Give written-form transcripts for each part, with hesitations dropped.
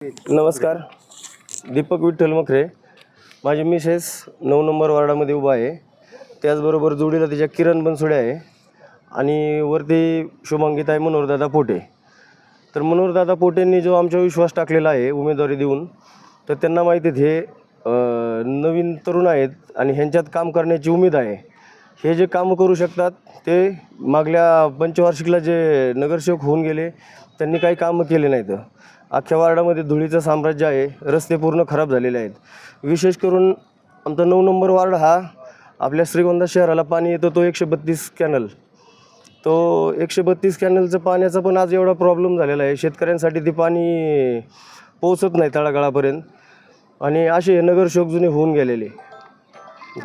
नमस्कार. दीपक विठ्ठल मखरे. माझी Mrs 9 number वार्डामध्ये उभा आहे. त्याचबरोबर जोडीला तिच्या किरण बनसोडे आहे आणि वरती शुभांगीताई मनोहरदादा पोटे. तर मनोहरदादा पोटेंनी जो आमच्यावर विश्वास टाकलेला आहे उमेदवारी देऊन, तर त्यांना माहिती आहे हे नवीन तरुण आहेत आणि ह्यांच्यात काम करण्याची उमेद आहे. हे जे कामं करू शकतात ते मागल्या पंचवार्षिकला जे नगरसेवक होऊन गेले त्यांनी काही कामं केले नाहीत. अख्ख्या वार्डामध्ये धुळीचं साम्राज्य आहे. रस्ते पूर्ण खराब झालेले आहेत. विशेष करून आमचा 9 नंबर वार्ड हा आपल्या श्रीगोंदा शहराला पाणी येतं तो 132 कॅनल. तो 132 कॅनलचं पाण्याचा पण आज एवढा प्रॉब्लेम झालेला आहे. शेतकऱ्यांसाठी ते पाणी पोचत नाही तळागाळापर्यंत आणि असे हे नगरसेवक जुने होऊन गेलेले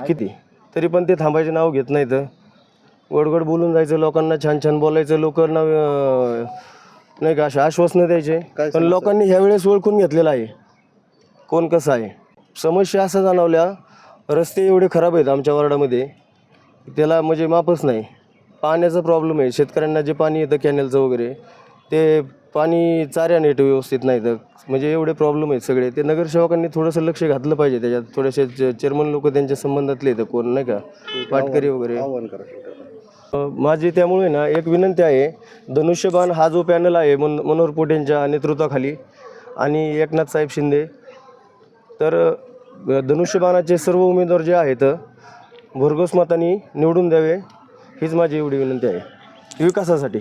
किती तरी पण ते थांबायचे नाव घेत नाहीत. गोडगोड बोलून जायचं, लोकांना छान छान बोलायचं, लोकांना नाही का असे आश्वासनं द्यायचे. पण लोकांनी ह्यावेळेस ओळखून घेतलेलं आहे कोण कसं आहे. समस्या असं जाणवल्या, रस्ते एवढे खराब आहेत आमच्या वार्डामध्ये त्याला म्हणजे मापच नाही. पाण्याचा प्रॉब्लेम आहे. शेतकऱ्यांना जे पाणी येतं कॅनेलचं वगैरे ते पाणी चाऱ्या नीट व्यवस्थित नाही तर म्हणजे एवढे प्रॉब्लेम आहेत सगळे. ते नगरसेवकांनी थोडंसं लक्ष घातलं पाहिजे त्याच्यात. थोडेसे चेअरमन लोक त्यांच्या संबंधातले येतं कोण नाही का पाटकरी वगैरे. माझी त्यामुळे ना एक विनंती आहे, धनुष्यबाण हा जो पॅनल आहे मनोहर पोटेंच्या नेतृत्वाखाली आणि एकनाथ साहेब शिंदे, तर धनुष्यबाणाचे सर्व उमेदवार जे आहेत भरघोस मतांनी निवडून द्यावे हीच माझी एवढी विनंती आहे विकासासाठी.